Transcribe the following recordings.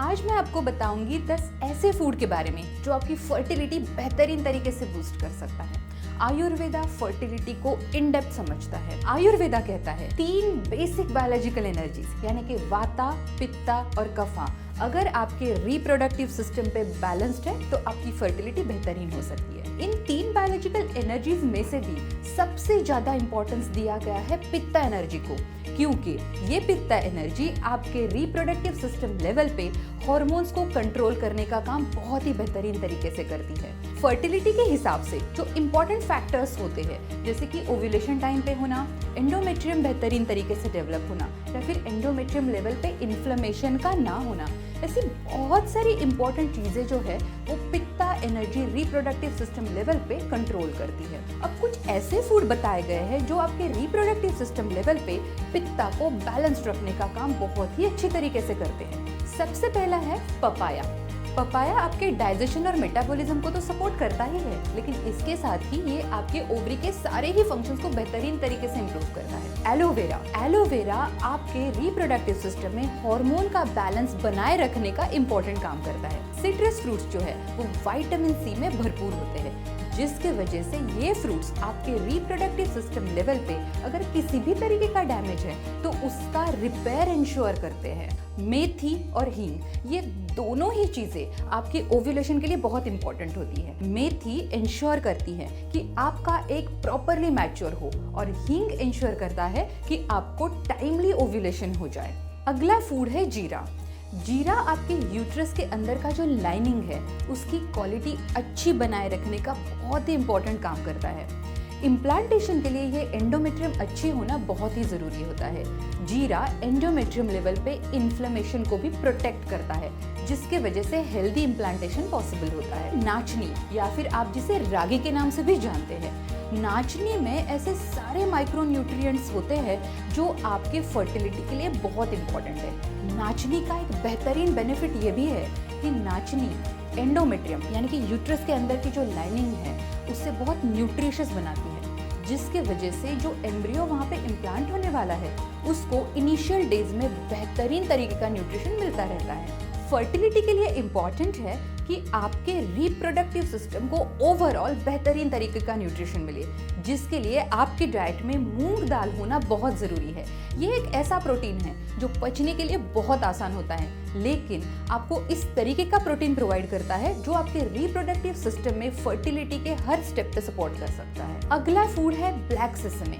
आज मैं आपको बताऊंगी 10 ऐसे फूड के बारे में जो आपकी फर्टिलिटी बेहतरीन तरीके से बूस्ट कर सकता है। आयुर्वेदा फर्टिलिटी को इन डेप्थ समझता है। आयुर्वेदा कहता है 3 बेसिक बायोलॉजिकल एनर्जीज यानी कि वाता, पित्ता और कफा अगर आपके रिप्रोडक्टिव सिस्टम पे बैलेंस्ड है तो आपकी फर्टिलिटी बेहतरीन हो सकती है। इन 3 बायोलॉजिकल एनर्जीज में से भी सबसे ज्यादा इंपॉर्टेंस दिया गया है पित्ता एनर्जी को, क्योंकि ये पित्ता एनर्जी आपके रिप्रोडक्टिव सिस्टम लेवल पे हॉर्मोन्स को कंट्रोल करने का काम बहुत ही बेहतरीन तरीके से करती है। फर्टिलिटी के हिसाब से जो इम्पोर्टेंट फैक्टर्स होते हैं जैसे कि ओव्यूलेशन टाइम पे होना, एंडोमेट्रियम बेहतरीन तरीके से डेवलप होना या फिर एंडोमेट्रियम लेवल पे इन्फ्लेमेशन का ना होना, ऐसी बहुत सारी इंपॉर्टेंट चीजें जो है वो पित्ता एनर्जी रिप्रोडक्टिव सिस्टम लेवल पे कंट्रोल करती है। अब कुछ ऐसे फूड बताए गए हैं जो आपके रिप्रोडक्टिव सिस्टम लेवल पे पित्ता को बैलेंस्ड रखने का काम बहुत ही अच्छी तरीके से करते हैं। सबसे पहला है पपाया। पपाया आपके डाइजेशन और मेटाबॉलिज्म को तो सपोर्ट करता ही है, लेकिन इसके साथ ही ये आपके ओवरी के सारे ही फंक्शंस को बेहतरीन तरीके से इंप्रूव करता है। एलोवेरा। एलोवेरा आपके रिप्रोडक्टिव सिस्टम में हार्मोन का बैलेंस बनाए रखने का इंपॉर्टेंट काम करता है। सिट्रस फ्रूट्स जो है वो विटामिन सी में भरपूर होते हैं, जिसके वजह से ये फ्रूट्स आपके रिप्रोडक्टिव सिस्टम लेवल पे अगर किसी भी तरीके का डैमेज है तो उसका रिपेयर इंश्योर करते हैं। मेथी और हींग, ये दोनों ही चीजें आपके ओव्यूलेशन के लिए बहुत इंपॉर्टेंट होती है। मेथी इंश्योर करती है कि आपका एक प्रॉपरली मैच्योर हो और हींग इंश्योर करता है कि आपको टाइमली ओव्यूलेशन हो जाए। अगला फूड है जीरा। जीरा आपके यूट्रस के अंदर का जो लाइनिंग है उसकी क्वालिटी अच्छी बनाए रखने का बहुत ही इंपॉर्टेंट काम करता है। इम्प्लांटेशन के लिए ये एंडोमेट्रियम अच्छी होना बहुत ही ज़रूरी होता है। जीरा एंडोमेट्रियम लेवल पे इन्फ्लेमेशन को भी प्रोटेक्ट करता है, जिसके वजह से हेल्दी इम्प्लांटेशन पॉसिबल होता है। नाचनी या फिर आप जिसे रागी के नाम से भी जानते हैं, नाचनी में ऐसे सारे माइक्रो न्यूट्रिएंट्स होते हैं जो आपके फर्टिलिटी के लिए बहुत इंपॉर्टेंट है। नाचनी का एक बेहतरीन बेनिफिट ये भी है कि नाचनी एंडोमेट्रियम यानी कि यूट्रस के अंदर की जो लाइनिंग है उससे बहुत न्यूट्रिशियस बनाती है, जिसके वजह से जो एम्ब्रियो वहाँ पे इम्प्लांट होने वाला है उसको इनिशियल डेज में बेहतरीन तरीके का न्यूट्रिशन मिलता रहता है। फर्टिलिटी के लिए इम्पॉर्टेंट है कि आपके रिप्रोडक्टिव सिस्टम को ओवरऑल बेहतरीन तरीके का न्यूट्रिशन मिले, जिसके लिए आपकी डाइट में मूंग दाल होना बहुत ज़रूरी है। ये एक ऐसा प्रोटीन है जो पचने के लिए बहुत आसान होता है, लेकिन आपको इस तरीके का प्रोटीन प्रोवाइड करता है जो आपके रिप्रोडक्टिव सिस्टम में फर्टिलिटी के हर स्टेप पे सपोर्ट कर सकता है। अगला फूड है ब्लैक सेसमे।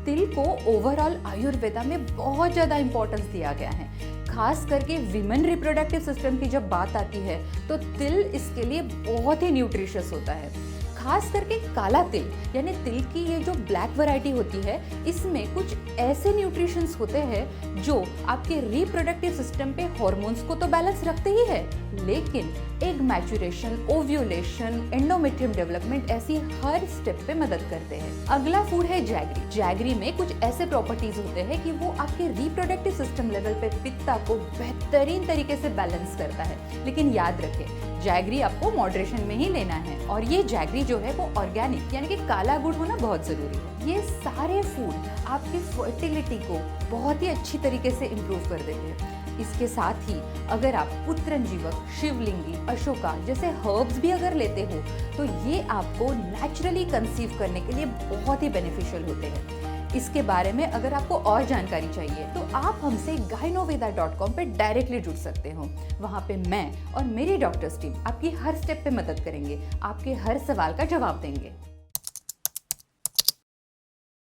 तिल को ओवरऑल आयुर्वेदा में बहुत ज़्यादा इंपॉर्टेंस दिया गया है। खास करके विमेन रिप्रोडक्टिव सिस्टम की जब बात आती है तो तिल इसके लिए बहुत ही न्यूट्रिशियस होता है। खास करके काला तिल यानी तिल की ये जो ब्लैक वैरायटी होती है इसमें कुछ ऐसे न्यूट्रिशंस होते हैं जो आपके रिप्रोडक्टिव सिस्टम पे हार्मोन्स को तो बैलेंस रखते ही है, लेकिन egg maturation, ovulation, endometrium development ऐसी हर स्टेप पे मदद करते हैं। अगला फूड है जैगरी। जैगरी में कुछ ऐसे प्रॉपर्टीज होते हैं कि वो आपके रिप्रोडक्टिव सिस्टम लेवल पे पित्ता को बेहतरीन तरीके से बैलेंस करता है, लेकिन याद रखें जैगरी आपको मॉडरेशन में ही लेना है और ये जैगरी जो है वो ऑर्गेनिक यानी कि काला गुड़ होना बहुत ज़रूरी है। ये सारे फूड आपकी फर्टिलिटी को बहुत ही अच्छी तरीके से इम्प्रूव कर देते हैं। इसके साथ ही अगर आप पुत्रंजीवक, शिवलिंगी, अशोका जैसे हर्ब्स भी अगर लेते हो तो ये आपको नेचुरली कंसीव करने के लिए बहुत ही बेनिफिशियल होते हैं। इसके बारे में अगर आपको और जानकारी चाहिए तो आप हमसे gynoveda.com पे डायरेक्टली जुड़ सकते हो। वहाँ पे मैं और मेरी डॉक्टर्स टीम आपकी हर स्टेप पे मदद करेंगे, आपके हर सवाल का जवाब देंगे।